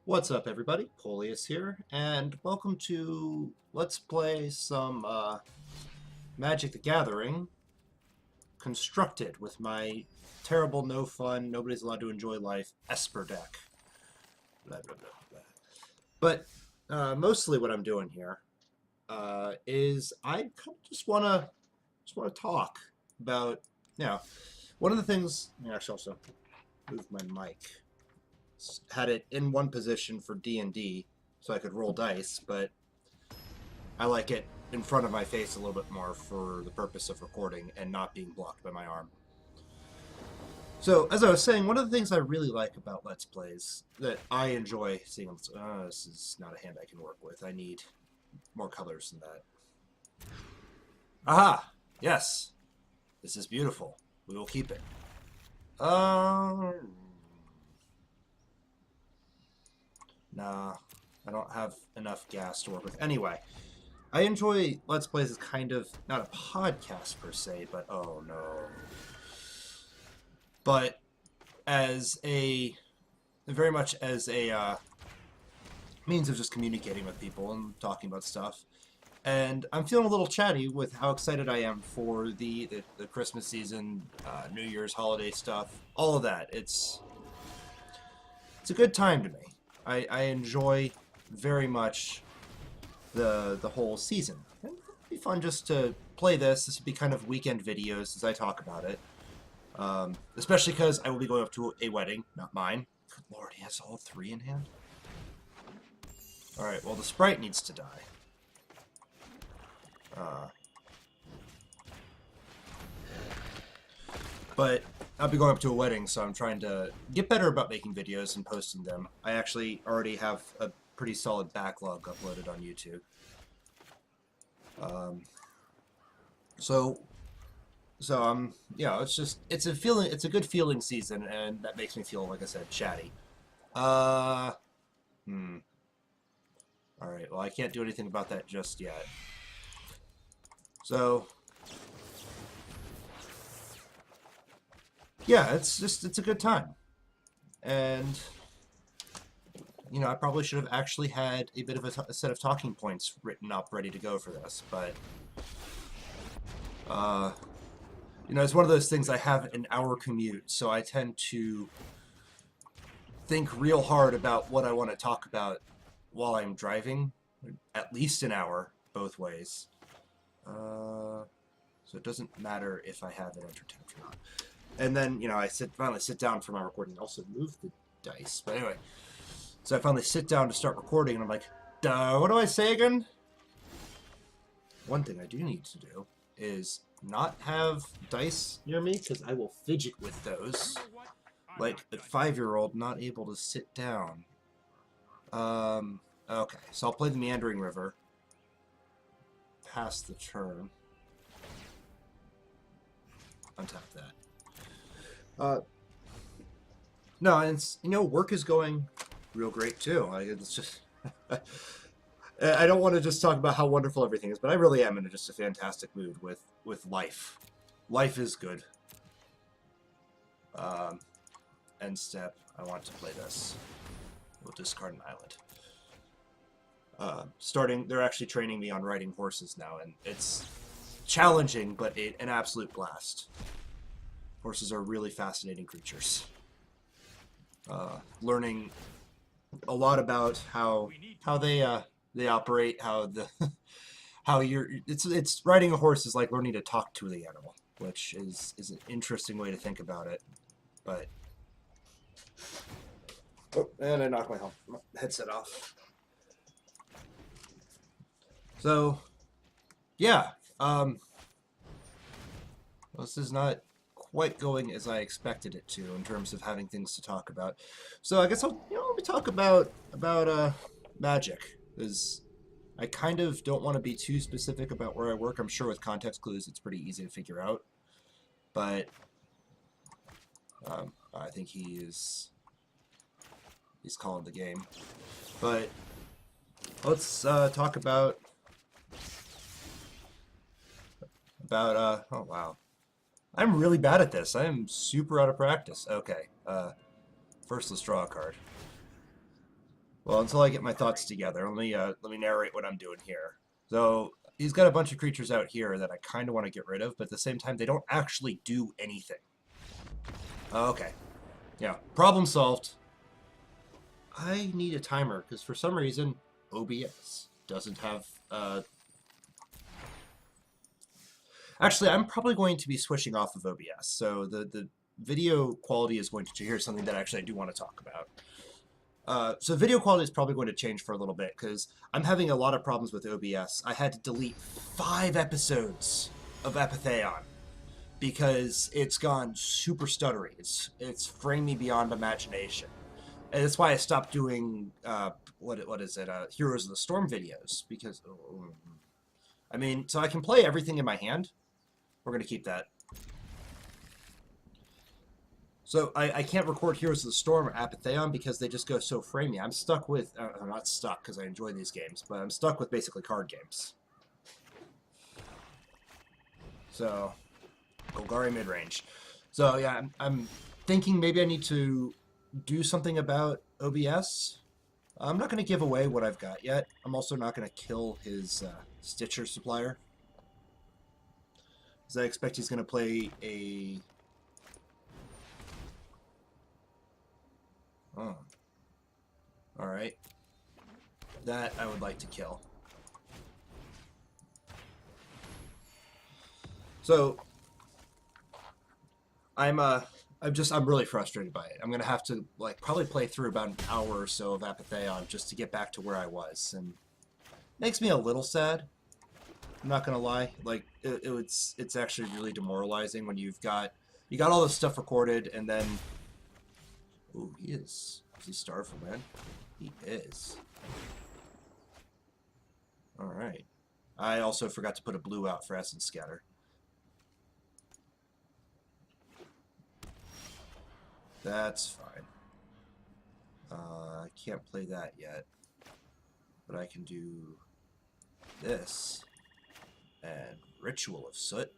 What's up, everybody? Polius here, and welcome to Let's Play some Magic the Gathering constructed with my terrible, no fun, nobody's allowed to enjoy life Esper deck. Blah, blah, blah, blah. But mostly what I'm doing here is I kind of just want to talk about, one of the things. Actually, also move my mic. Had it in one position for D&D so I could roll dice, but I like it in front of my face a little bit more for the purpose of recording and not being blocked by my arm. So, as I was saying, one of the things I really like about Let's Plays that I enjoy seeing, this is not a hand I can work with. I need more colors than that. Aha! Yes! This is beautiful. We will keep it. Nah, I don't have enough gas to work with. Anyway, I enjoy Let's Plays as kind of, not a podcast per se, but oh no. But as very much as a means of just communicating with people and talking about stuff. And I'm feeling a little chatty with how excited I am for the Christmas season, New Year's holiday stuff, all of that. It's a good time to me. I enjoy very much the whole season. And it'd be fun just to play this. This would be kind of weekend videos as I talk about it. Especially because I will be going up to a wedding, not mine. Good lord, he has all three in hand? Alright, well the sprite needs to die. But I'll be going up to a wedding, so I'm trying to get better about making videos and posting them. I actually already have a pretty solid backlog uploaded on YouTube. It's a feeling, it's a good feeling season, and that makes me feel, like I said, chatty. Alright, well I can't do anything about that just yet. So, yeah, it's a good time. And, I probably should have actually had a bit of a set of talking points written up ready to go for this, but, it's one of those things. I have an hour commute, so I tend to think real hard about what I want to talk about while I'm driving, at least an hour, both ways. So it doesn't matter if I have an entertainment or not. And then, I finally sit down for my recording. Also move the dice. But anyway, so I finally sit down to start recording, and I'm like, duh, what do I say again? One thing I do need to do is not have dice near me, because I will fidget with those. Like a 5-year-old not able to sit down. Okay, so I'll play the Meandering River. Pass the turn. Untap that. No, and it's, work is going real great too. It's just, I don't want to just talk about how wonderful everything is, but I really am in just a fantastic mood with life. Life is good. End step. I want to play this. We'll discard an island. They're actually training me on riding horses now, and it's challenging, but an absolute blast. Horses are really fascinating creatures. Learning a lot about how they operate, it's riding a horse is like learning to talk to the animal, which is an interesting way to think about it. But and I knocked my headset off. So, yeah, this is not quite going as I expected it to in terms of having things to talk about. So I guess let me talk about magic. Because I kind of don't want to be too specific about where I work. I'm sure with context clues it's pretty easy to figure out. But I think he's calling the game. But let's talk about oh wow, I'm really bad at this. I am super out of practice. Okay, first let's draw a card. Well, until I get my thoughts together, let me narrate what I'm doing here. So he's got a bunch of creatures out here that I kind of want to get rid of, but at the same time, they don't actually do anything. Okay. Yeah. Problem solved. I need a timer because for some reason OBS doesn't have. Actually, I'm probably going to be switching off of OBS, so the video quality is going to. Here's something that actually I do want to talk about. So video quality is probably going to change for a little bit because I'm having a lot of problems with OBS. I had to delete 5 episodes of Epitheion because it's gone super stuttery. It's framing beyond imagination. And that's why I stopped doing what is it? Heroes of the Storm videos because I mean, so I can play everything in my hand. We're gonna keep that. So I can't record Heroes of the Storm or Epitheion because they just go so framey. I'm stuck with, I'm not stuck because I enjoy these games, but I'm stuck with basically card games. So, Golgari mid-range. So yeah, I'm thinking maybe I need to do something about OBS. I'm not going to give away what I've got yet. I'm also not going to kill his Stitcher supplier. Because I expect he's going to play a... Oh. Alright. That I would like to kill. So, I'm really frustrated by it. I'm gonna have to probably play through about an hour or so of Epitheion just to get back to where I was, and makes me a little sad. I'm not gonna lie. It's actually really demoralizing when you got all this stuff recorded and then. Ooh, is he Starful, man? He is. All right. I also forgot to put a blue out for Essence Scatter. That's fine. I can't play that yet, but I can do this and Ritual of Soot.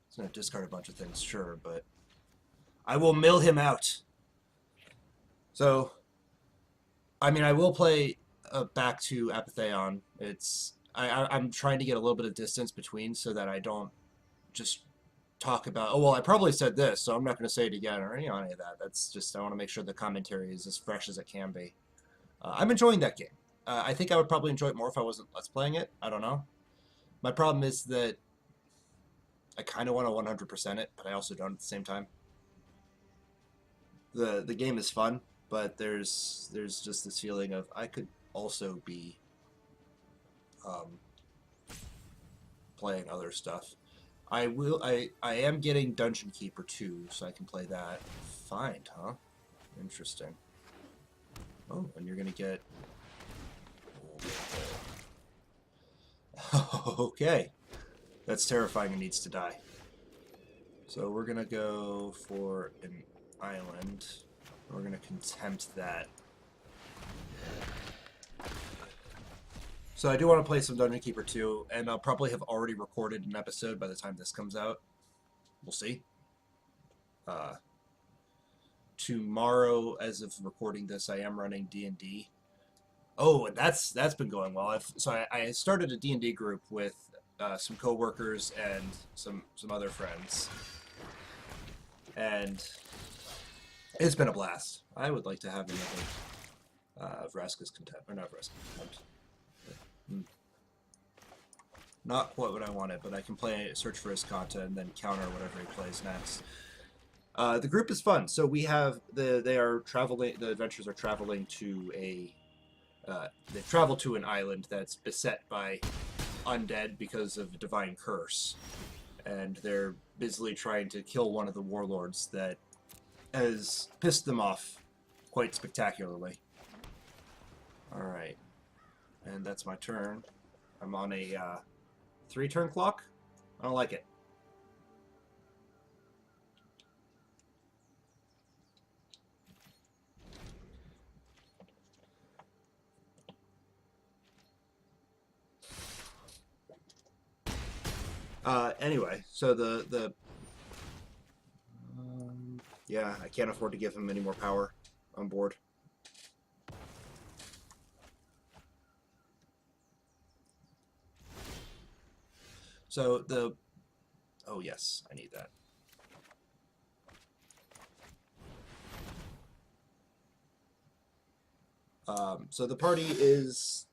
It's going to discard a bunch of things, sure, but I will mill him out. So, I mean, I will play back to Epitheion. I'm trying to get a little bit of distance between so that I don't just talk about, oh, well, I probably said this, so I'm not going to say it again or any of that. That's just, I want to make sure the commentary is as fresh as it can be. I'm enjoying that game. I think I would probably enjoy it more if I wasn't Let's Playing it. I don't know. My problem is that I kind of want to 100% it, but I also don't at the same time. The game is fun, but there's just this feeling of I could also be playing other stuff. I am getting Dungeon Keeper 2, so I can play that. Find, huh? Interesting. Oh, and you're gonna get... Okay. That's terrifying and needs to die. So we're gonna go for an island. We're gonna contempt that. So I do want to play some Dungeon Keeper 2, and I'll probably have already recorded an episode by the time this comes out. We'll see. Tomorrow, as of recording this, I am running D&D. Oh, and that's been going well. I started a D&D group with some coworkers and some other friends, and it's been a blast. I would like to have another Vraska's Contempt, or not Vraska's Contempt. Not quite what I wanted, but I can play Search for Iskanta and then counter whatever he plays next. The group is fun. So we have they are traveling. The adventurers are traveling to they've traveled to an island that's beset by undead because of a divine curse, and they're busily trying to kill one of the warlords that has pissed them off quite spectacularly. All right, and that's my turn. I'm on a 3-turn clock. I don't like it. Anyway, so the Yeah, I can't afford to give him any more power on board. So the... Oh, yes, I need that. So the party is...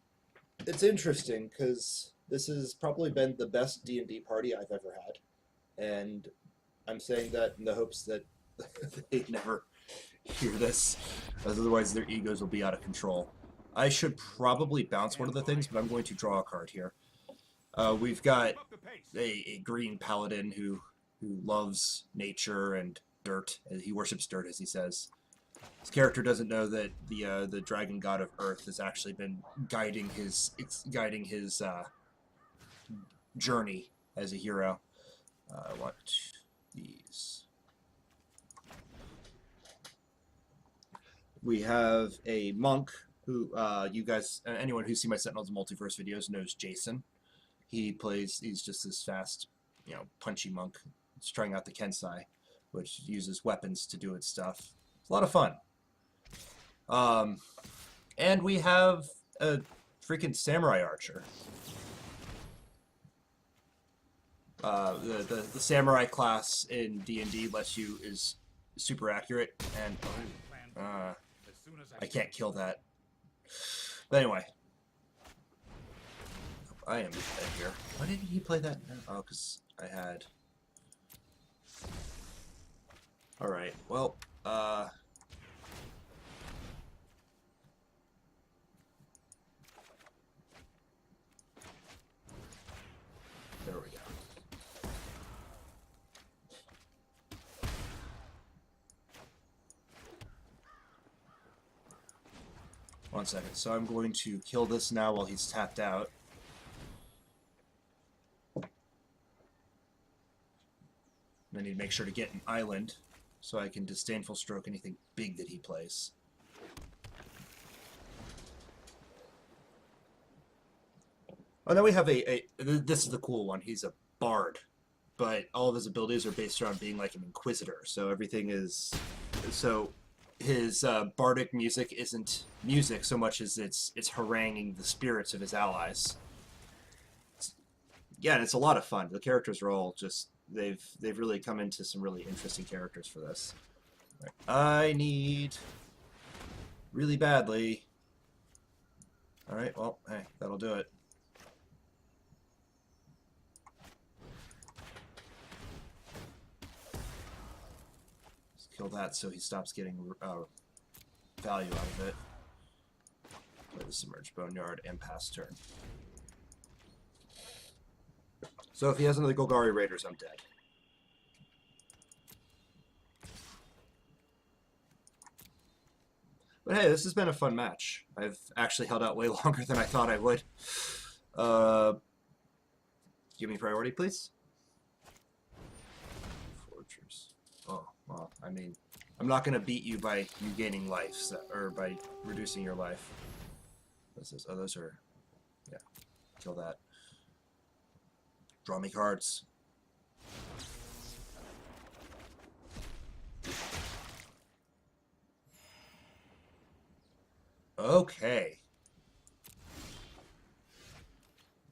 It's interesting, because this has probably been the best D&D party I've ever had. And I'm saying that in the hopes that they never hear this, as otherwise their egos will be out of control. I should probably bounce one of the things, but I'm going to draw a card here. We've got a green paladin who loves nature and dirt. He worships dirt, as he says. His character doesn't know that the dragon god of Earth has actually been guiding his journey as a hero. I want these. We have a monk who you guys, anyone who's seen my Sentinels of Multiverse videos knows Jason. He's just this fast, punchy monk. He's trying out the Kensai, which uses weapons to do its stuff. It's a lot of fun. And we have a freaking samurai archer. The samurai class in D&D is super accurate, and I can't kill that. But anyway, I am dead here. Why didn't he play that? Oh, because I had. All right. Well, there we go. One second. So I'm going to kill this now while he's tapped out. I need to make sure to get an island so I can disdainful stroke anything big that he plays. Oh, now we have this is the cool one. He's a bard, but all of his abilities are based around being like an inquisitor. So everything is... So his bardic music isn't music so much as it's haranguing the spirits of his allies. Yeah, and it's a lot of fun. The characters are all just... They've really come into some really interesting characters for this. Right. I need really badly. All right, well, hey, that'll do it. Let's kill that so he stops getting value out of it. Play the Submerged Boneyard and pass turn. So if he has another Golgari Raiders, I'm dead. But hey, this has been a fun match. I've actually held out way longer than I thought I would. Give me priority, please. Fortress. Oh, well, I mean, I'm not going to beat you by you gaining life, or by reducing your life. What's this? Oh, those are... Yeah, kill that. Draw me cards. Okay.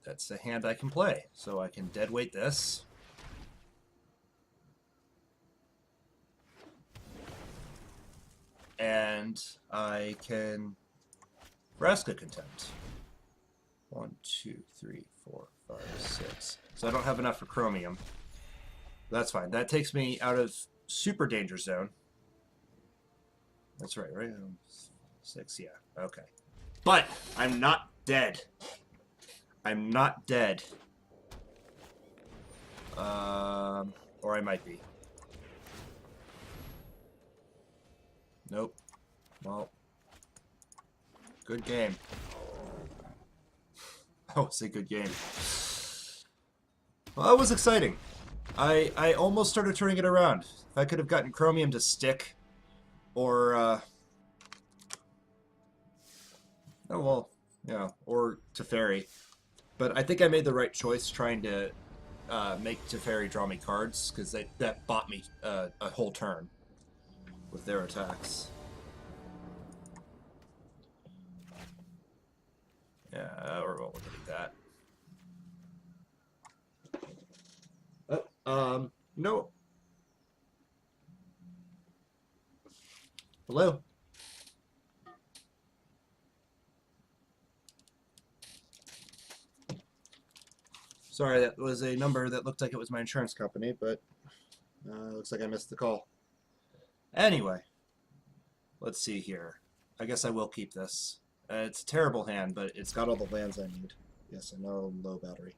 That's the hand I can play. So I can deadweight this. And I can Vraska Contempt. 1, 2, 3, 4, 5, 6. So I don't have enough for chromium. That's fine. That takes me out of super danger zone. That's right, right? 6, yeah. Okay. But I'm not dead. I'm not dead. Or I might be. Nope. Well. Good game. Oh, it's a good game. Well, that was exciting. I almost started turning it around. If I could have gotten chromium to stick, or oh well, yeah, or Teferi. But I think I made the right choice trying to make Teferi draw me cards, because that bought me a whole turn. with their attacks. Yeah, we're going to delete that. No. Hello? Sorry, that was a number that looked like it was my insurance company, but looks like I missed the call. Anyway, let's see here. I guess I will keep this. It's a terrible hand, but it's got all the lands I need. Yes, I know, low battery.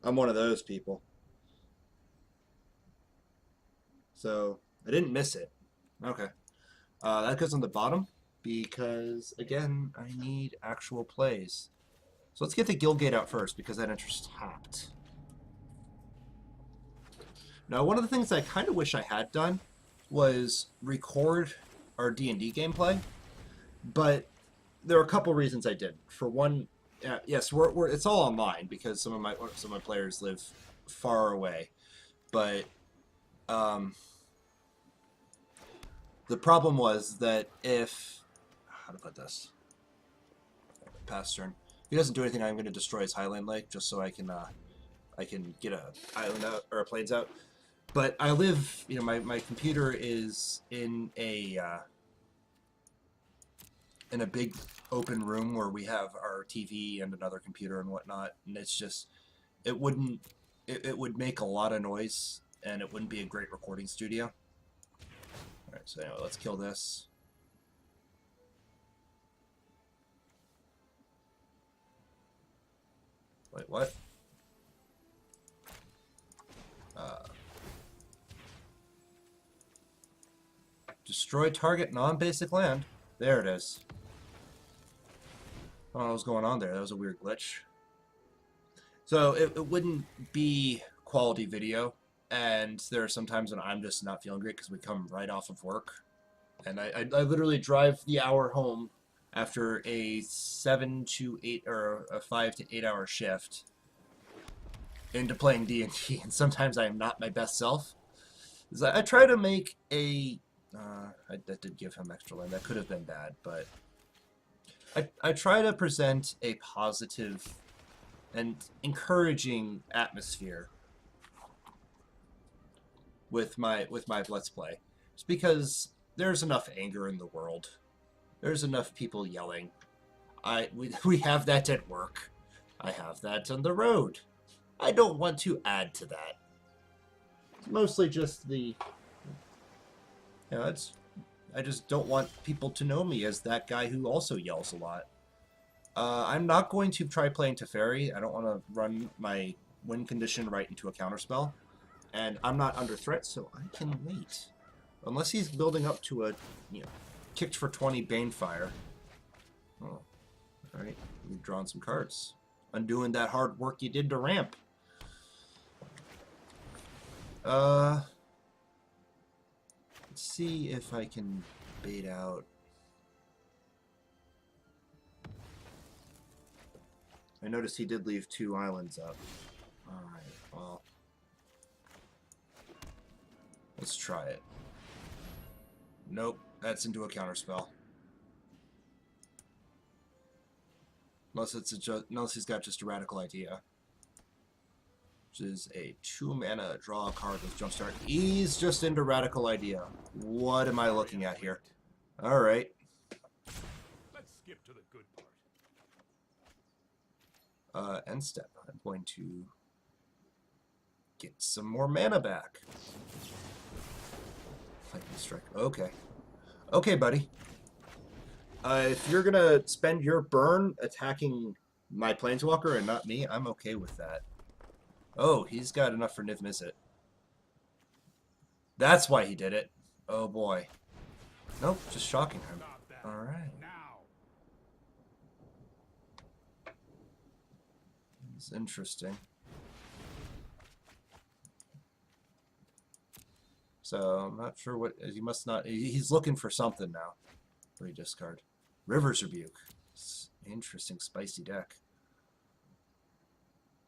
I'm one of those people. So, I didn't miss it. Okay. That goes on the bottom, because, again, I need actual plays. So let's get the Guildgate out first, because that interest tapped. Now, one of the things I kind of wish I had done was record our D&D gameplay, but there are a couple reasons I didn't. For one, yes, it's all online because some of my players live far away, but the problem was that if how to put this, pass turn. If he doesn't do anything, I'm going to destroy his Highland Lake just so I can get a island out or a plains out. But I live, you know, my computer is in a big open room where we have our TV and another computer and whatnot, and it's just, it would make a lot of noise, and it wouldn't be a great recording studio. Alright, so anyway, let's kill this. Wait, what? Destroy target non-basic land. There it is. I don't know what was going on there. That was a weird glitch. So it wouldn't be quality video, and there are some times when I'm just not feeling great because we come right off of work, and I literally drive the hour home after a 7 to 8 or a 5 to 8 hour shift into playing D&D, and sometimes I am not my best self. I try to make a that did give him extra land. That could have been bad, but I try to present a positive and encouraging atmosphere with my Let's Play. It's because there's enough anger in the world. There's enough people yelling. We have that at work. I have that on the road. I don't want to add to that. It's mostly just the... You know, I just don't want people to know me as that guy who also yells a lot. I'm not going to try playing Teferi. I don't want to run my win condition right into a counterspell. And I'm not under threat, so I can wait. Unless he's building up to a, you know, kicked for 20 Banefire. Oh, alright. We've drawn some cards. Undoing that hard work you did to ramp. Let's see if I can bait out. I noticed he did leave 2 islands up. Alright, well. Let's try it. Nope, that's into a counterspell. Unless he's got just a radical idea. Which is a 2 mana draw a card with Jumpstart. He's just into radical idea. What am I looking at here? Alright. Let's skip to the good part. End step. I'm going to get some more mana back. Lightning strike. Okay. Okay, buddy. If you're gonna spend your burn attacking my Planeswalker and not me, I'm okay with that. Oh, he's got enough for Niv Mizzet. That's why he did it. Oh boy. Nope, just shocking him. Alright. It's interesting. So, I'm not sure what... He must not... He's looking for something now. Where he discard. River's Rebuke. It's an interesting, spicy deck.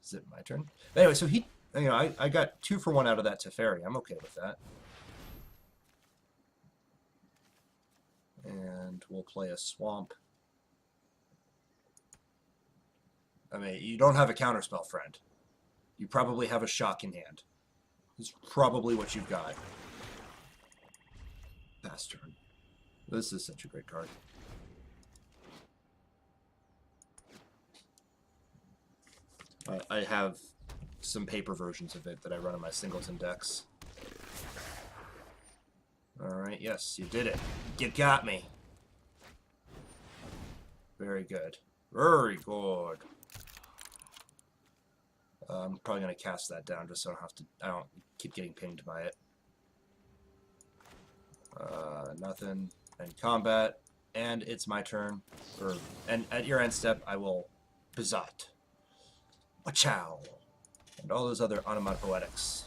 Is it my turn? Anyway, so he... You know, I got 2 for 1 out of that Teferi. I'm okay with that. and we'll play a swamp. I mean, you don't have a counterspell, friend. You probably have a shock in hand. It's probably what you've got. Pass turn. This is such a great card. I have some paper versions of it that I run in my singleton decks. Alright, yes, you did it. You got me. Very good. Very good. I'm probably going to cast that down just so I don't keep getting pinged by it. Nothing. And combat. And it's my turn. And at your end step, I will Bizat. Wachow. And all those other onomatopoetics.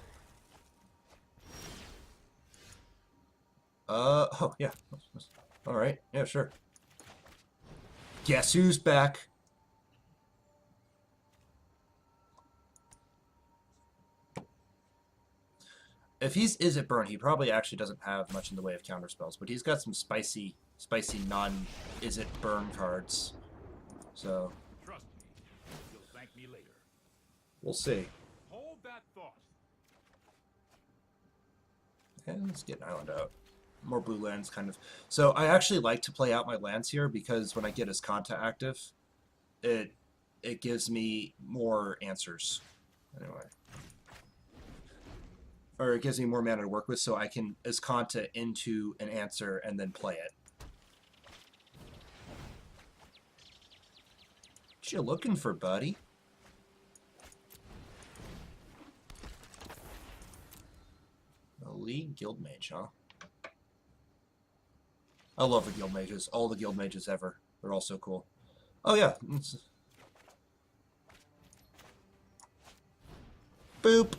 Oh, yeah. Alright, yeah, sure. Guess who's back? If he's Is-It Burn, he probably actually doesn't have much in the way of counterspells, but he's got some spicy non-Is-It Burn cards. So, Trust me, you'll thank me later. we'll see. Hold that thought. And let's get an island out. More blue lands, kind of. So I actually like to play out my lands here because when I get Azcanta active, it gives me more answers. Anyway. Or it gives me more mana to work with, so I can Azcanta into an answer and then play it. What you looking for, buddy? A League Guild Mage, huh? I love the Guild Mages. All the Guild Mages ever. They're all so cool. Oh, yeah. Boop.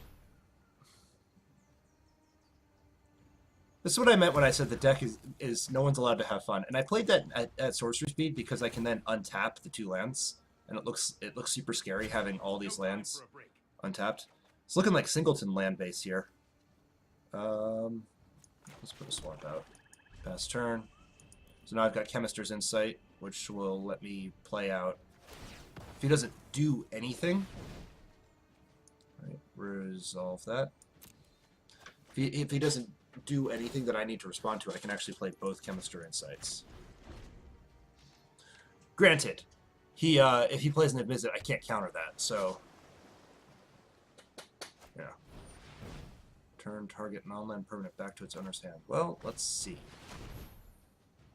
This is what I meant when I said the deck is no one's allowed to have fun. And I played that at sorcery speed because I can then untap the 2 lands. And it looks super scary having all these lands untapped. It's looking like singleton land base here. Let's put a swamp out. Pass turn. So now I've got Chemister's Insight, which will let me play out. If he doesn't do anything, right, resolve that. If he doesn't do anything that I need to respond to, I can actually play both Chemister Insights. Granted, if he plays an Visit, I can't counter that, so yeah. Turn target non-land permanent back to its owner's hand. Well, let's see.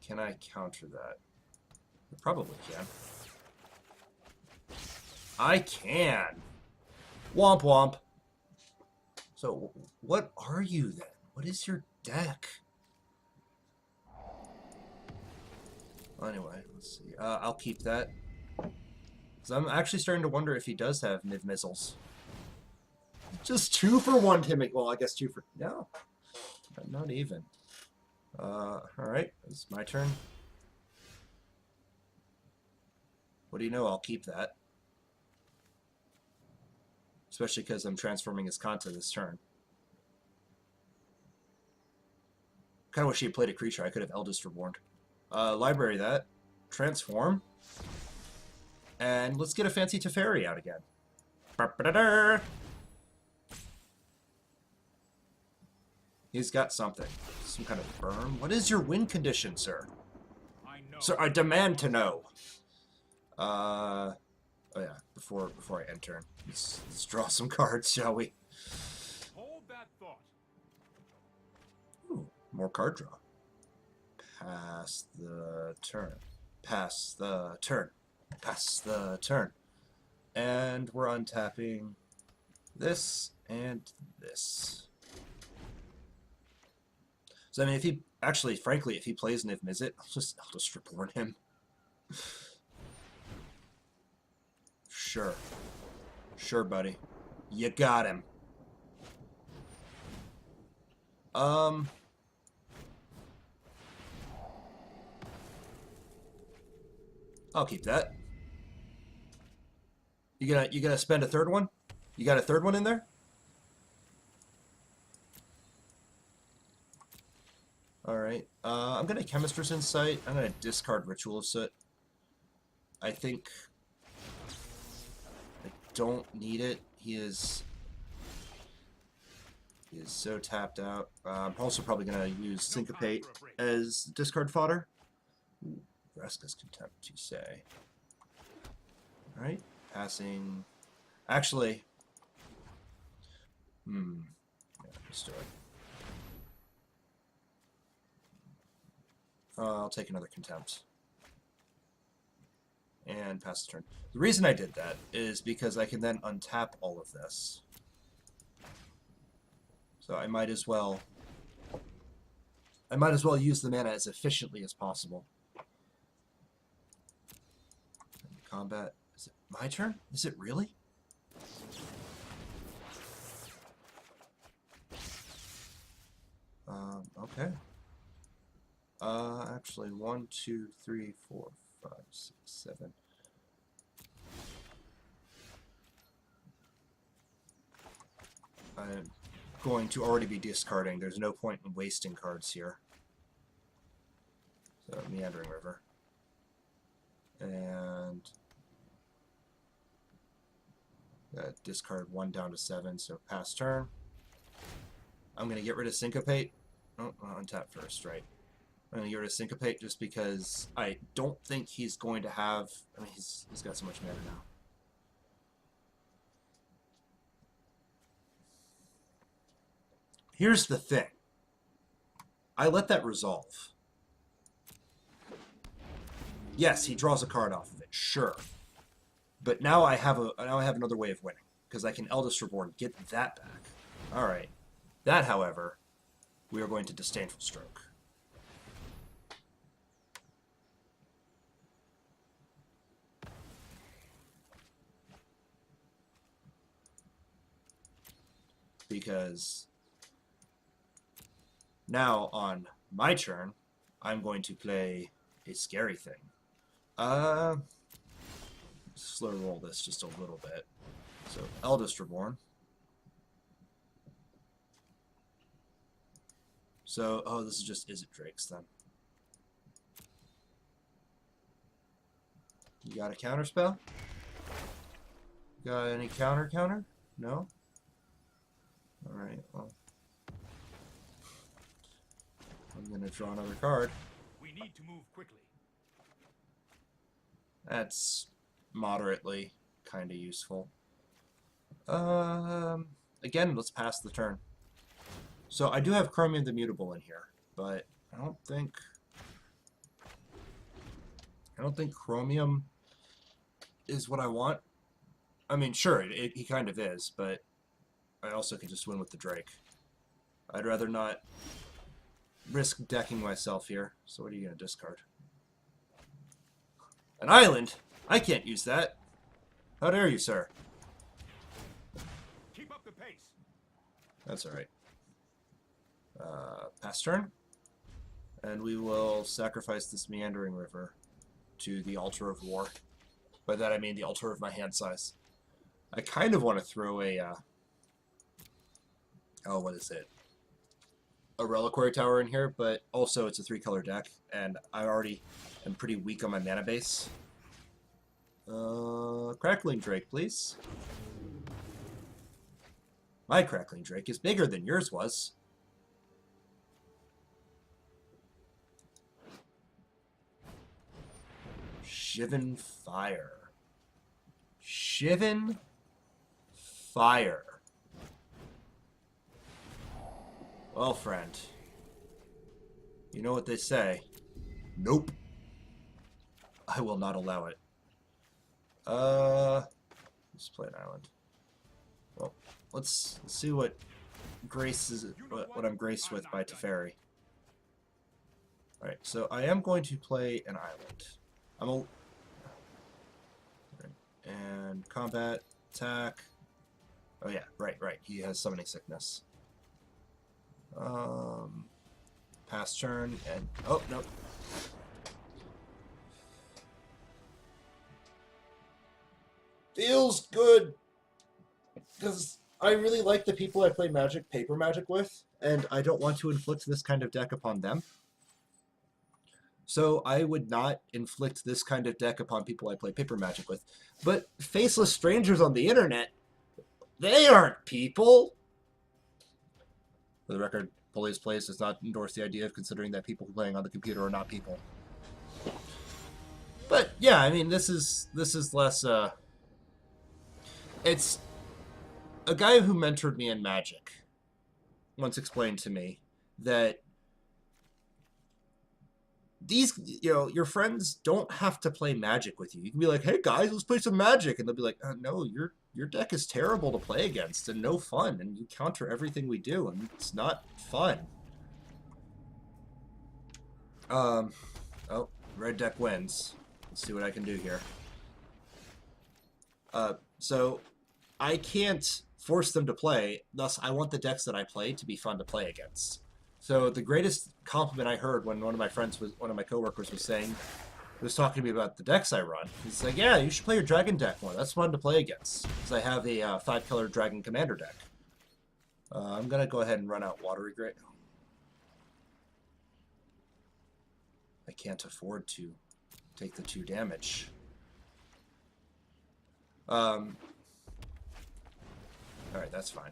Can I counter that? I probably can. I can! Womp womp! So, what are you then? What is your deck? Well, anyway, let's see. I'll keep that. So I'm actually starting to wonder if he does have Niv Missiles. Just 2 for 1 Timmy. Well, I guess 2 for... No. Not even. Alright. It's my turn. What do you know? I'll keep that. Especially because I'm transforming his Kanta this turn. Kind of wish he had played a creature. I could have Eldest Reborn. Library that. Transform. And let's get a fancy Teferi out again. Ba-ba-da-da! He's got something. Some kind of burn. What is your win condition, sir? I know. Sir, I demand to know. Oh yeah, before I end turn. Let's draw some cards, shall we? Hold that thought. Ooh, more card draw. Pass the turn. Pass the turn. Pass the turn. And we're untapping this and this. So I mean, if he actually, frankly, if he plays Niv Mizzet, I'll just reborn him. Sure, sure, buddy, you got him. I'll keep that. You gonna spend a third one? You got a third one in there? Alright. I'm gonna Chemister's Insight. I'm gonna discard Ritual of Soot. I think I don't need it. He is so tapped out. I'm also probably gonna use Syncopate as discard fodder. Ooh, Vraska's Contempt, you say. Alright. Passing. Actually. Yeah, let's do it. I'll take another Contempt. And pass the turn. The reason I did that is because I can then untap all of this. So I might as well use the mana as efficiently as possible. Combat. Is it my turn? Is it really? Okay. Actually, 1, 2, 3, 4, 5, 6, 7. I'm going to already be discarding. There's no point in wasting cards here. So, Meandering River. And discard 1 down to 7, so pass turn. I'm going to get rid of Syncopate. Oh, untap first, right. I'm going to get rid of Syncopate just because I don't think he's going to have... I mean, he's got so much mana now. Here's the thing. I let that resolve. Yes, he draws a card off of it, sure. But now I have another way of winning, because I can Eldest Reborn, get that back. Alright. That, however, we are going to Disdainful Stroke. Because now on my turn, I'm going to play a scary thing. Slow roll this just a little bit. So Eldest Reborn. So, oh, this is just Is It Drake's then. You got a counter spell? Got any counter? No? Alright, well. I'm gonna draw another card. We need to move quickly. That's moderately kind of useful. Again, let's pass the turn. So I do have Chromium the Mutable in here, but I don't think Chromium is what I want. I mean, sure, he kind of is, but I also can just win with the Drake. I'd rather not risk decking myself here. So what are you going to discard? An island? I can't use that. How dare you, sir? Keep up the pace. That's alright. Pass turn. And we will sacrifice this Meandering River to the Altar of War. By that I mean the altar of my hand size. I kind of want to throw a... oh, what is it? A Reliquary Tower in here, but also it's a 3-color deck, and I already am pretty weak on my mana base. Crackling Drake, please. My Crackling Drake is bigger than yours was. Shivan Fire. Shivan Fire. Well, friend, you know what they say. Nope. I will not allow it. Let's play an island. Well, let's see what grace is what I'm graced with by Teferi. Alright, so I am going to play an island. And combat, attack. Oh yeah, right. He has Summoning Sickness. Pass turn, and... oh, nope. Feels good! Because I really like the people I play Paper Magic with, and I don't want to inflict this kind of deck upon them. So I would not inflict this kind of deck upon people I play paper Magic with. But faceless strangers on the internet, they aren't people. For the record, Polius Plays does not endorse the idea of considering that people playing on the computer are not people. But yeah, I mean, this is less. It's a guy who mentored me in Magic once explained to me that these, your friends don't have to play Magic with you. You can be like, hey guys, let's play some Magic, and they'll be like, no, your deck is terrible to play against and no fun, and you counter everything we do, and it's not fun. Oh, red deck wins. Let's see what I can do here. So I can't force them to play, thus I want the decks that I play to be fun to play against. So the greatest compliment I heard when one of my coworkers was talking to me about the decks I run. He's like, yeah, you should play your dragon deck more. That's fun to play against. Because I have a 5-color dragon commander deck. I'm going to go ahead and run out Watery Grave. I can't afford to take the 2 damage. Alright, that's fine.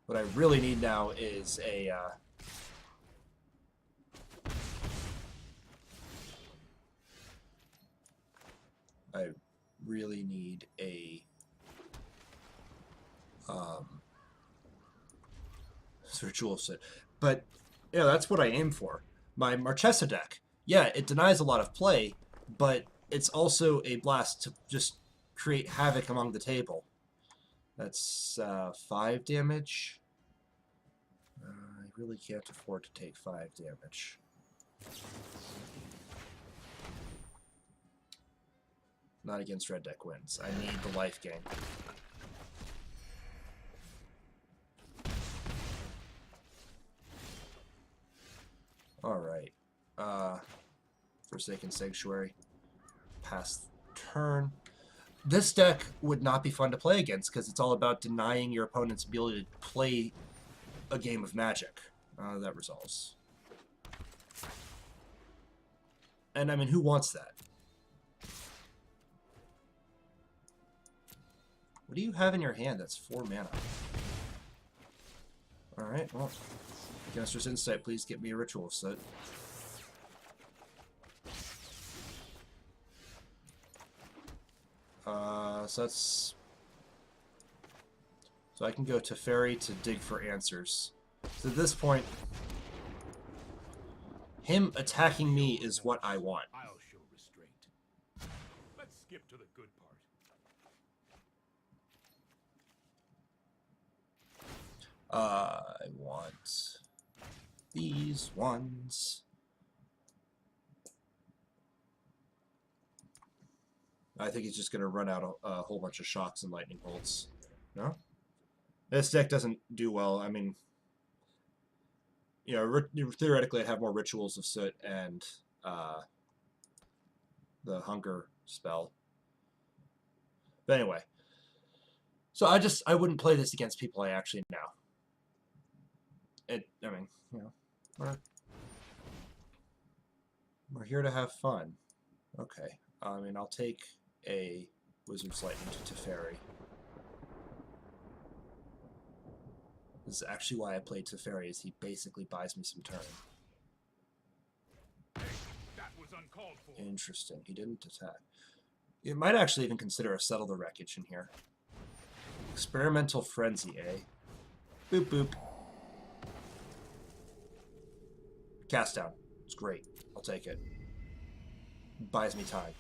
What I really need now is a... I really need a... Ritual set. But, yeah, that's what I aim for. My Marchesa deck, yeah, it denies a lot of play, but it's also a blast to just create havoc among the table. That's 5 damage. I really can't afford to take 5 damage. Not against red deck wins. I need the life gain. Alright. Forsaken Sanctuary. Pass turn. This deck would not be fun to play against because it's all about denying your opponent's ability to play a game of Magic. That resolves. And I mean, who wants that? What do you have in your hand that's 4 mana? Alright, well. Caster's Insight, please get me a ritual set. So that's... So I can go to Fairy to dig for answers. So at this point, him attacking me is what I want. I'll show restraint. Let's skip to the good part. I want these ones. I think he's just going to run out a whole bunch of shocks and lightning bolts. No? This deck doesn't do well. I mean, theoretically I have more Rituals of Soot and the Hunger spell. But anyway. So I wouldn't play this against people I actually know. We're here to have fun. Okay. I mean, I'll take a Wizard's Lightning to Teferi. This is actually why I played Teferi, is he basically buys me some turn. Hey, that was uncalled for. Interesting. He didn't attack. You might actually even consider a Settle the Wreckage in here. Experimental Frenzy, eh? Boop boop. Cast down. It's great. I'll take it. Buys me time.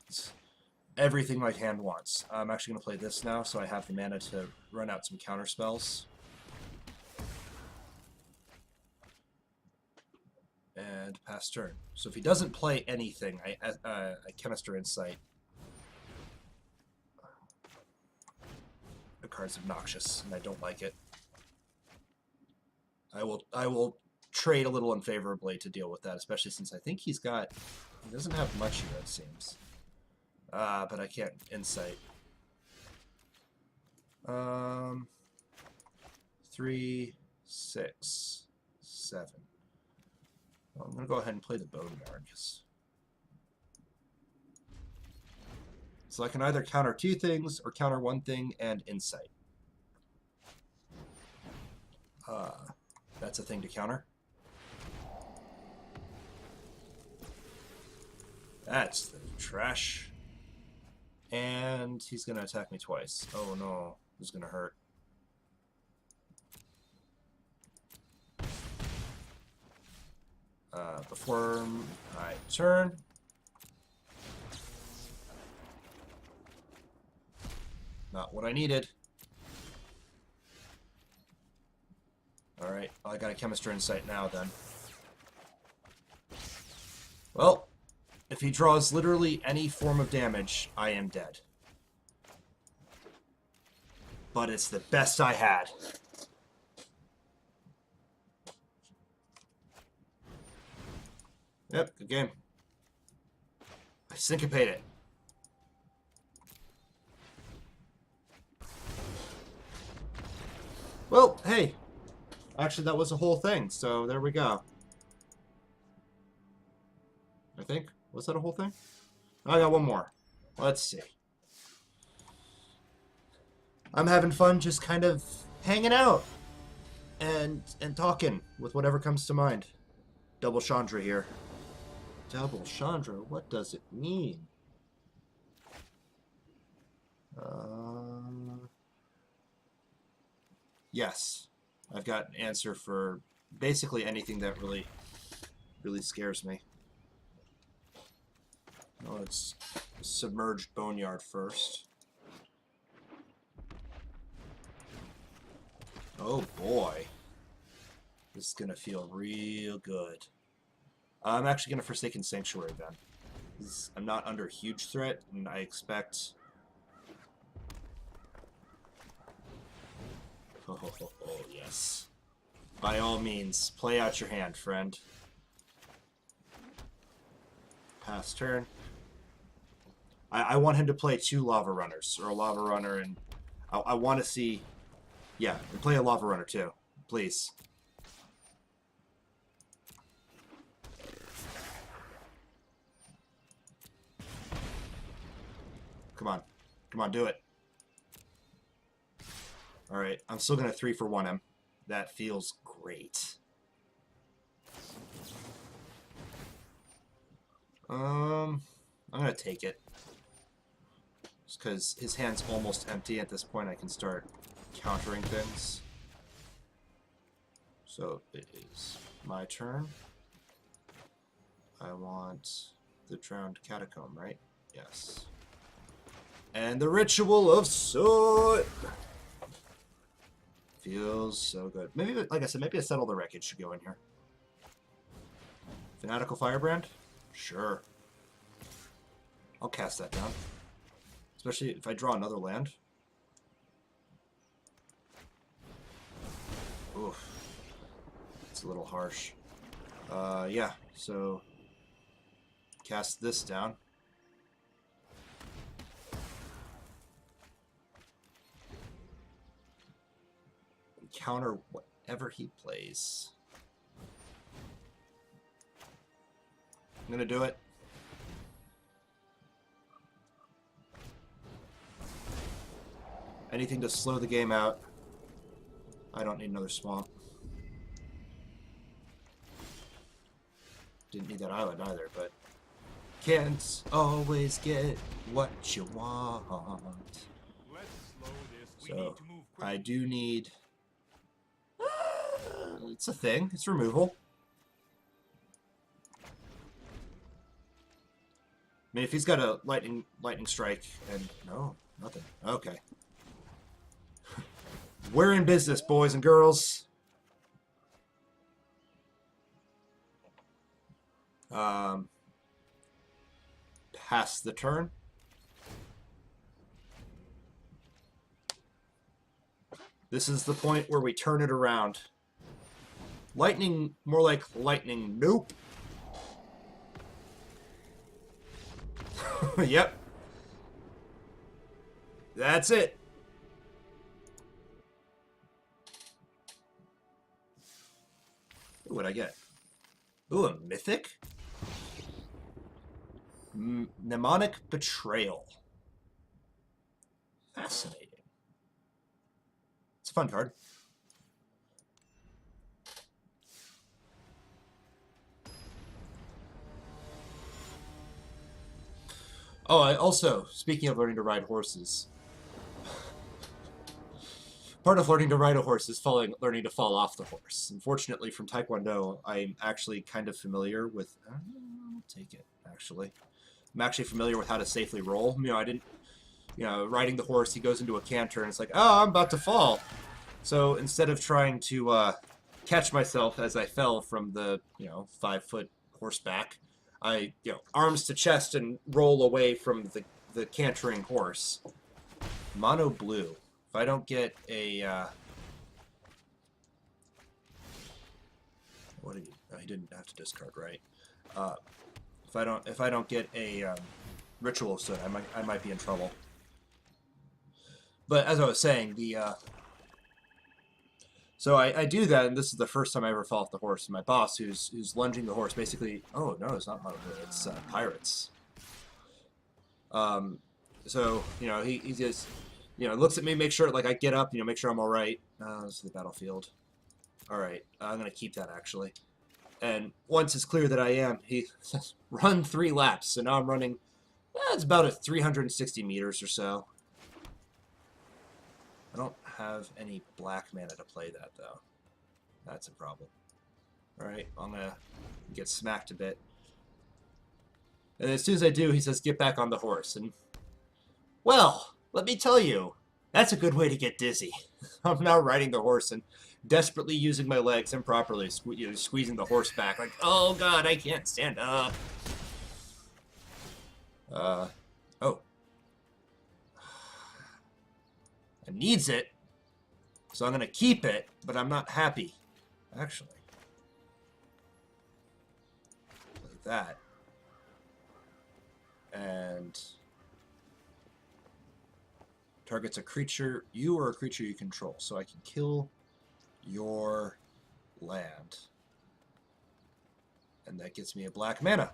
It's everything my hand wants. I'm actually going to play this now, so I have the mana to run out some counter spells. And pass turn. So if he doesn't play anything, I Chemister Insight. The card's obnoxious, and I don't like it. I will trade a little unfavorably to deal with that, especially since I think he doesn't have much here, it seems. But I can't Insight. 3, 6, 7. Well, I'm going to go ahead and play the Boneyard. So I can either counter 2 things or counter 1 thing and Insight. That's a thing to counter. That's the trash. And he's going to attack me twice. Oh no, this is going to hurt. Before I turn. Not what I needed. Alright, I got a Chemistry Insight now then. Well, if he draws literally any form of damage, I am dead. But it's the best I had. Yep, good game. I syncopate it. Well, hey. Actually, that was a whole thing, so there we go. I think. Was that a whole thing? I got one more. Let's see. I'm having fun just kind of hanging out and talking with whatever comes to mind. Double Chandra here. Double Chandra, what does it mean? Yes. I've got an answer for basically anything that really scares me. Oh, it's submerged Boneyard first. Oh boy. This is going to feel real good. I'm actually going to Forsaken Sanctuary then. I'm not under huge threat, and I expect... Oh, yes. By all means, play out your hand, friend. Pass turn. I want him to play 2 Lava Runners, or a Lava Runner, and I want to see... Yeah, and play a Lava Runner too, please. Come on. Come on, do it. Alright, I'm still going to 3-for-1 him. That feels great. I'm going to take it. Just because his hand's almost empty at this point, I can start countering things. So it is my turn. I want the Drowned Catacomb, right? Yes. And the Ritual of Soot! Feels so good. Maybe, like I said, maybe a Settle the Wreckage should go in here. Fanatical Firebrand? Sure. I'll cast that down. Especially if I draw another land. Oof. It's a little harsh. Yeah, so... Cast this down. Counter whatever he plays. I'm gonna do it. Anything to slow the game out. I don't need another swamp. Didn't need that island either, but can't always get what you want. So I do need... it's a thing. It's removal. I mean, if he's got a lightning strike and... No, nothing. Okay. We're in business, boys and girls. Pass the turn. This is the point where we turn it around. Lightning, more like lightning. Nope. Yep. That's it. What'd I get? Ooh, a mythic? Mnemonic Betrayal. Fascinating. It's a fun card. Oh, I also, speaking of learning to ride horses, part of learning to ride a horse is learning to fall off the horse. Unfortunately, from Taekwondo, I'm actually kind of familiar with. I'll take it. Actually, I'm actually familiar with how to safely roll. I didn't. Riding the horse, he goes into a canter, and it's like, oh, I'm about to fall. So instead of trying to catch myself as I fell from the 5-foot horseback, I arms to chest and roll away from the cantering horse. Mono blue. If I don't get a what did he? Oh, he didn't have to discard, right? If I don't get a ritual soon, I might be in trouble. But as I was saying, so I do that, and this is the first time I ever fall off the horse. And my boss, who's lunging the horse, basically, oh no, it's not Mono Blue, it's Pirates. So he just looks at me, make sure like I get up, make sure I'm all right. This is the battlefield. All right, I'm gonna keep that actually. And once it's clear that I am, he says, run 3 laps. So now I'm running. It's about at 360 meters or so. I don't have any black mana to play that, though. That's a problem. Alright, I'm going to get smacked a bit. And as soon as I do, he says, get back on the horse. And, well, let me tell you, that's a good way to get dizzy. I'm now riding the horse and desperately using my legs improperly, squeezing the horse back. Like, oh, God, I can't stand up. Oh. It needs it, so I'm going to keep it, but I'm not happy, actually. Like that. And targets a creature, you or a creature you control, so I can kill your land. And that gets me a black mana.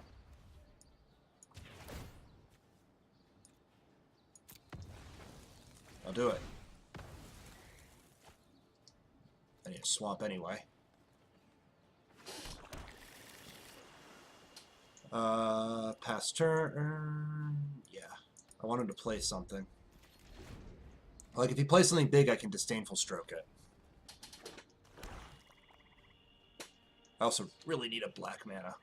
I'll do it. I need a swamp anyway. Pass turn. Yeah. I want him to play something. Like, if he plays something big, I can disdainful stroke it. I also really need a black mana.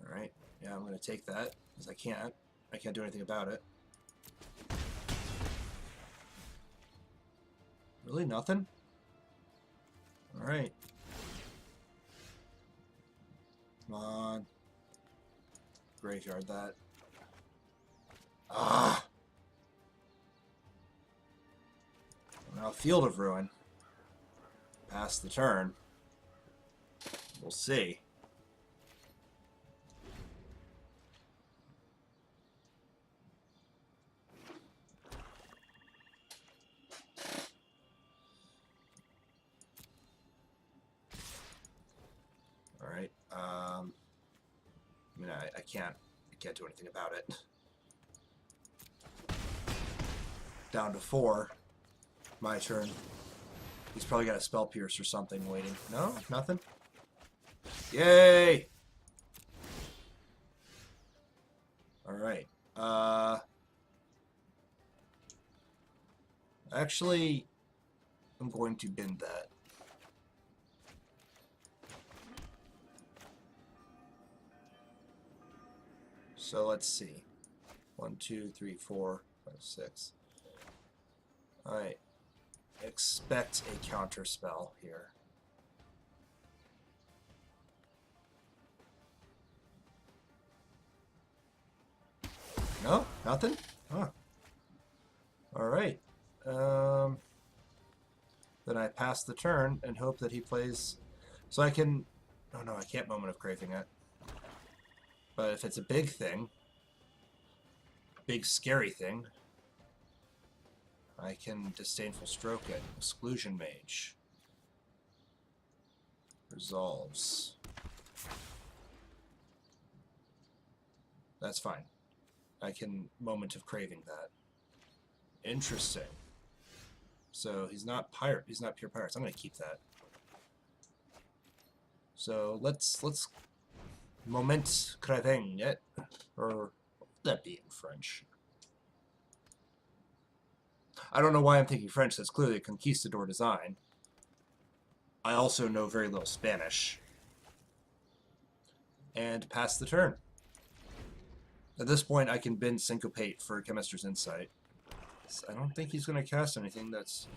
Alright. Yeah, I'm going to take that, because I can't do anything about it. Really? Nothing? Alright. Come on. Graveyard that. Ah! Now, Field of Ruin. Pass the turn. We'll see. Alright. I mean, I can't do anything about it. Down to 4. My turn. He's probably got a Spell Pierce or something waiting. No? Nothing? Yay! Alright. Actually, I'm going to bend that. So let's see. 1, 2, 3, 4, 5, 6. Alright. Expect a counter spell here. No? Nothing? Huh. Alright. Then I pass the turn and hope that he plays... So I can... Oh no, I can't Moment of Craving it. But if it's a big thing, big scary thing, I can Disdainful Stroke it. Exclusion Mage. Resolves. That's fine. I can Moment of Craving that. Interesting. So he's not pirate. He's not pure pirates. I'm gonna keep that. So let's Moment Craving it, or what would that be in French? I don't know why I'm thinking French. That's clearly a conquistador design. I also know very little Spanish. And pass the turn. At this point, I can bend Syncopate for Chemister's Insight. I don't think he's going to cast anything that's...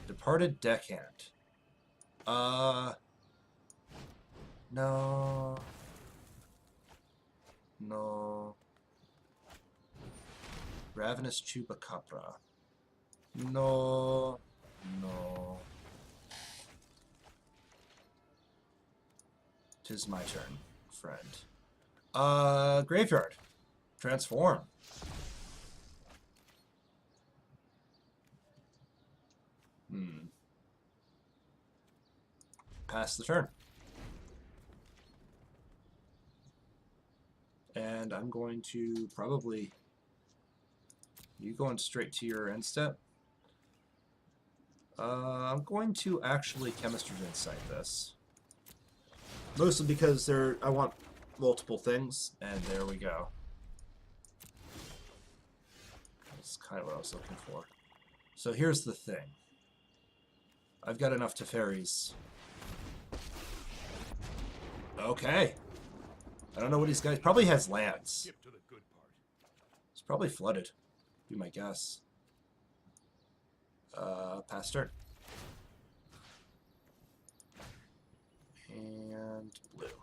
Departed Deckhand. No. No. Ravenous Chupacabra. No. No. 'Tis my turn, friend. Graveyard. Transform. Pass the turn. And I'm going to probably... You going straight to your end step? I'm going to actually Chemister's Insight this. Mostly because I want multiple things, and there we go. That's kind of what I was looking for. So here's the thing. I've got enough Teferis. Okay. I don't know what he's got. He probably has lands. Skip to the good part. It's probably flooded. Be my guess. Pass turn. And blue. 1,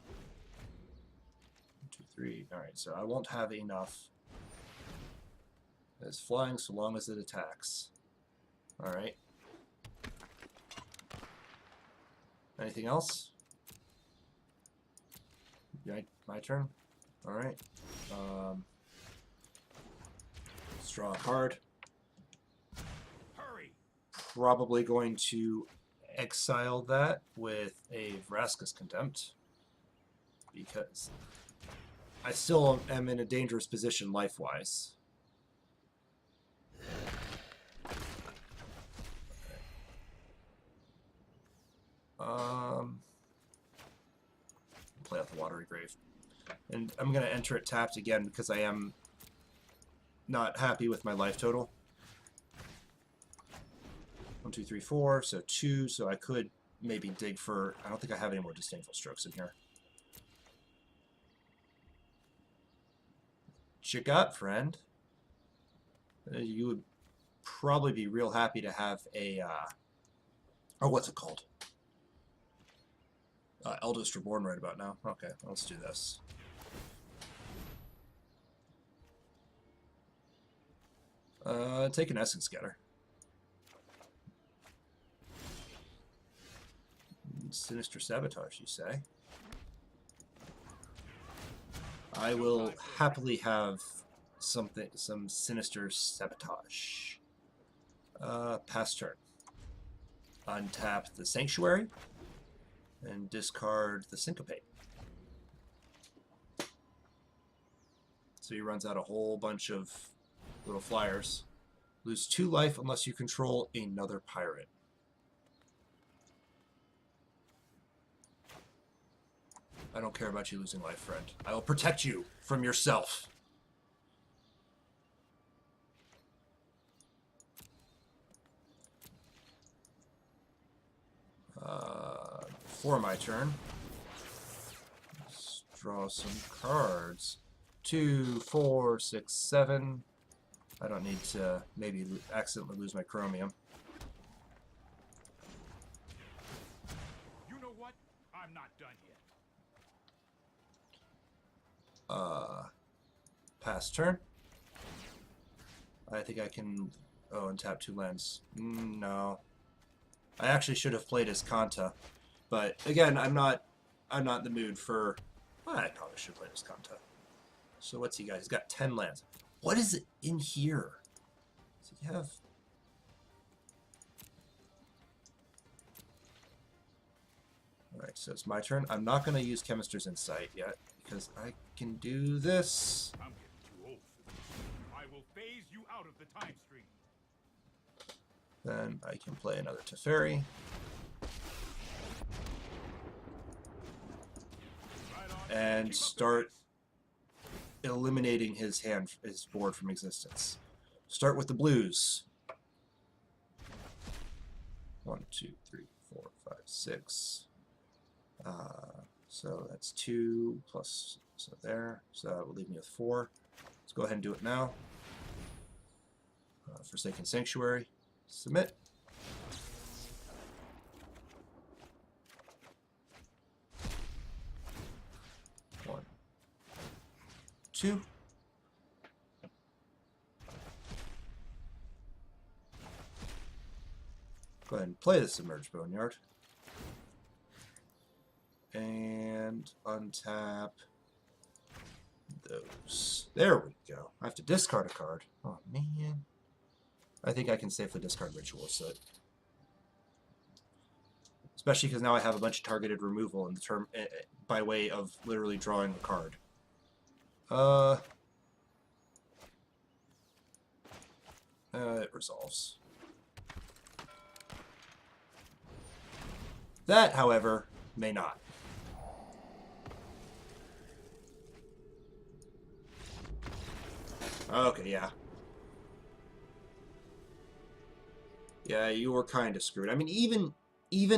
2, 3. Alright, so I won't have enough. It's flying so long as it attacks. Alright. Anything else? My turn? Alright. Let's draw a card. Hurry! Probably going to exile that with a Vraska's Contempt, because I still am in a dangerous position life-wise. Play out the Watery Grave. And I'm going to enter it tapped again because I am not happy with my life total. 1, 2, 3, 4, so 2, so I could maybe dig for... I don't think I have any more Disdainful Strokes in here. What you got, friend? You would probably be real happy to have a... oh, what's it called? Eldest Reborn right about now. Okay, let's do this. Take an Essence Getter. Sinister Sabotage, you say? I will happily have some Sinister Sabotage. Pass turn. Untap the Sanctuary and discard the Syncopate. So he runs out a whole bunch of little flyers. Lose 2 life unless you control another pirate. I don't care about you losing life, friend. I will protect you from yourself. For my turn, let's draw some cards. 2, 4, 6, 7. I don't need to maybe accidentally lose my chromium. You know what? I'm not done yet. Pass turn. I think I can... Oh, and tap 2 lands. No. I actually should have played as Kanta. But, again, I'm not in the mood for... Well, I probably should play as Kanta. So what's he got? He's got 10 lands. What is it in here? Does he have... Alright, Alright, so it's my turn. I'm not going to use Chemister's Insight yet, because I can do this. I'm getting too old for this. I will phase you out of the time stream. Then I can play another Teferi. Right on. And Keep up the start pace. eliminating his board from existence. Start with the blues. 1, 2, 3, 4, 5, 6. So that's 2 plus, so there. So that will leave me with 4. Let's go ahead and do it now. Forsaken Sanctuary. Submit. One, 2. Go ahead and play the Submerged Boneyard. And untap those. There we go. I have to discard a card. Oh, man. I think I can safely discard Ritual Soot. Especially because now I have a bunch of targeted removal in the term by way of literally drawing a card. It resolves. That, however, may not. Okay, yeah. Yeah, you were kind of screwed. I mean, even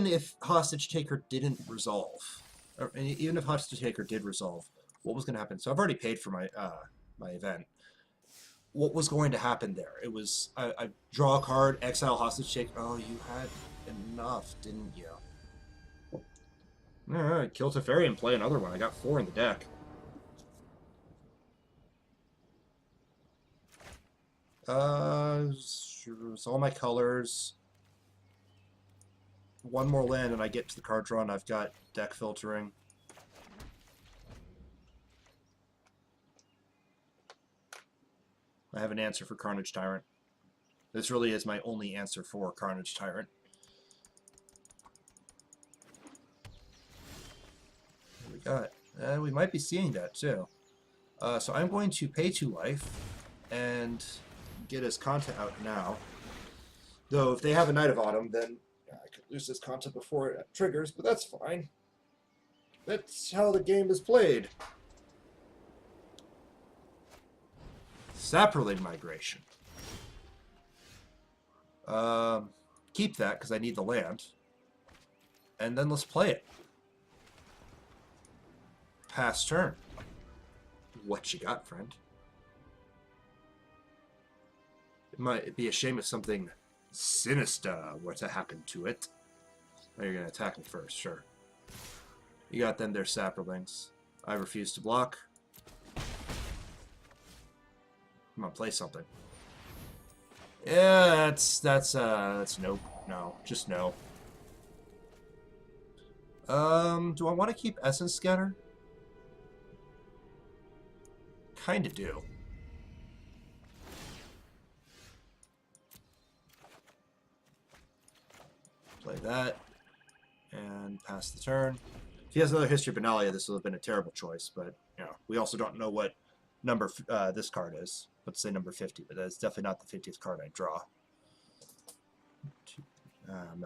if Hostage Taker didn't resolve, or even if Hostage Taker did resolve, what was going to happen? So I've already paid for my my event. What was going to happen there? It was I draw a card, exile Hostage Taker. Oh, you had enough, didn't you? All right, kill Teferi and play another one. I got 4 in the deck. It's all my colors. 1 more land and I get to the card draw and I've got deck filtering. I have an answer for Carnage Tyrant. This really is my only answer for Carnage Tyrant. What we got? We might be seeing that too. So I'm going to pay 2 life and get his content out now. Though if they have a Knight of Autumn, then I could lose this content before it triggers, but that's fine. That's how the game is played. Saproling Migration. Keep that because I need the land. And then let's play it. Pass turn. What you got, friend? It might be a shame if something sinister were to happen to it. Oh, you're going to attack me first, sure. You got them there, Saprolings. I refuse to block. Come on, play something. Yeah, that's nope. No, just no. Do I want to keep Essence Scatter? Kinda do. Play that. And pass the turn. If he has another History of Benalia, this will have been a terrible choice, but, you know, we also don't know what number this card is. Let's say number 50, but that's definitely not the 50th card I draw. I'm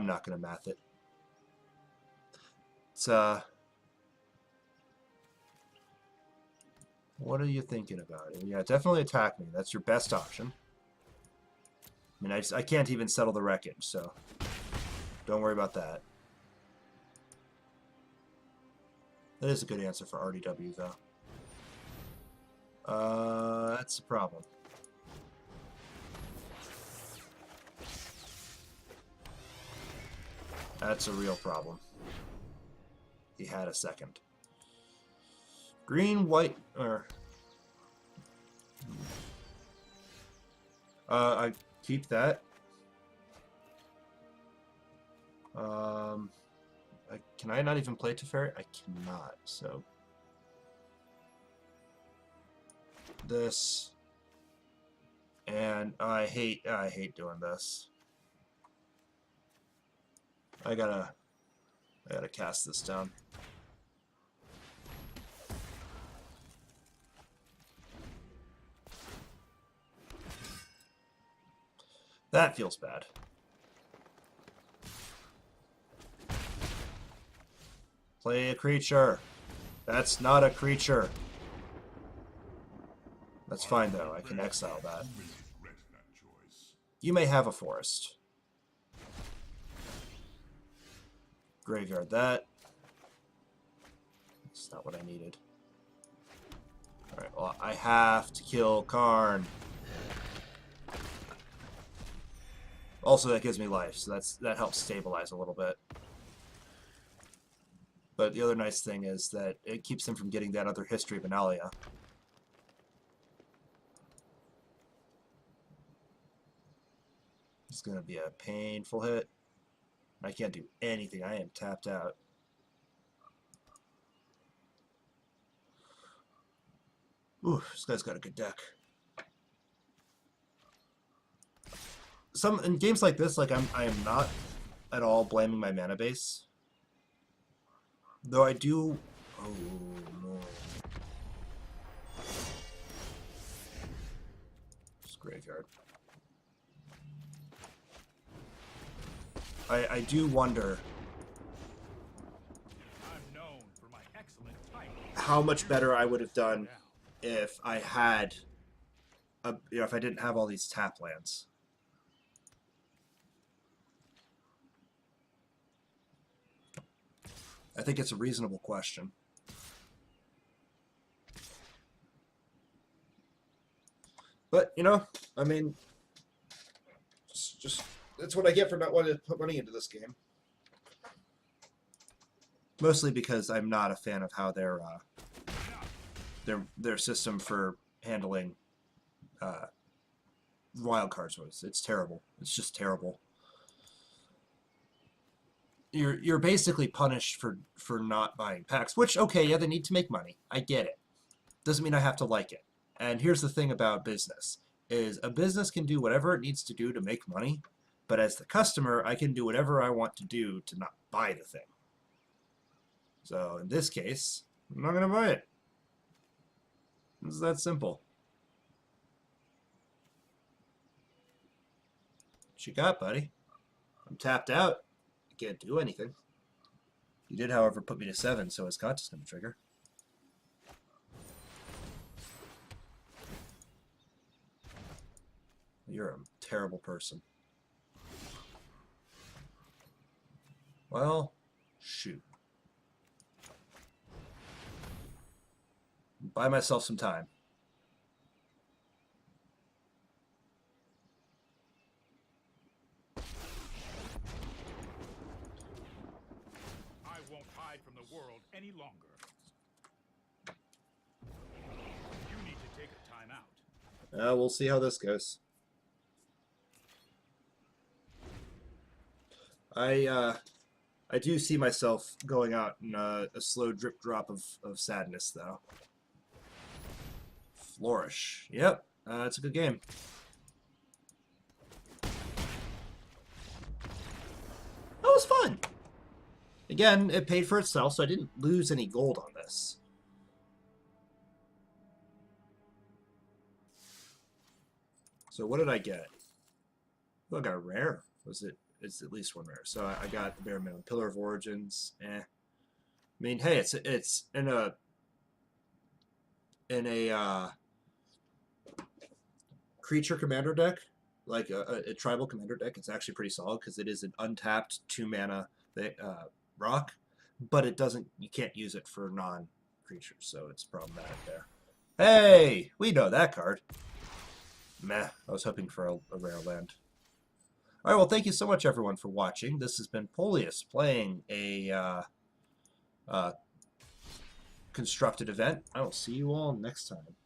not gonna math it. It's what are you thinking about it? Yeah, definitely attack me. That's your best option. I mean, I can't even settle the wreckage, so don't worry about that. That is a good answer for RDW, though. That's the problem. That's a real problem. He had a second. Green, white, or... I keep that. Can I not even play Teferi? I cannot, so... This... And I hate doing this. I gotta I gotta cast this down. That feels bad. Play a creature. That's not a creature. That's fine though, I can exile that. You may have a forest. Graveyard that. That's not what I needed. Alright, well, I have to kill Karn. Also, that gives me life, so that helps stabilize a little bit. But the other nice thing is that it keeps them from getting that other history of Analia. It's going to be a painful hit. I can't do anything. I am tapped out. Ooh, this guy's got a good deck. In games like this, like I am not at all blaming my mana base. Though I do... Oh, no. It's graveyard. I do wonder how much better I would have done if I had... if I didn't have all these tap lands. I think it's a reasonable question. But, you know, I mean, just that's what I get for not wanting to put money into this game. Mostly because I'm not a fan of how their system for handling wild cards was. It's terrible. It's just terrible. You're basically punished for not buying packs, which, okay, yeah, they need to make money. I get it. Doesn't mean I have to like it. And here's the thing about business, is a business can do whatever it needs to do to make money, but as the customer, I can do whatever I want to do to not buy the thing. So in this case, I'm not going to buy it. It's that simple. What you got, buddy? I'm tapped out. Can't do anything. He did, however, put me to 7, so his contest is going to trigger. You're a terrible person. Well, shoot. Buy myself some time. From the world any longer. You need to take a time out. We'll see how this goes. I do see myself going out in a slow drip drop of sadness, though. Flourish. Yep, it's a good game. That was fun. Again, it paid for itself, so I didn't lose any gold on this. So what did I get? Oh, I got a rare. It's at least one rare. So I got the bare minimum. Pillar of Origins. I mean, hey, it's in a creature commander deck, like a tribal commander deck. It's actually pretty solid because it is an untapped 2-mana rock, but it doesn't. You can't use it for non-creatures, so it's problematic there. Hey, we know that card. Meh. I was hoping for a rare land. All right. Well, thank you so much, everyone, for watching. This has been Polius playing a constructed event. I will see you all next time.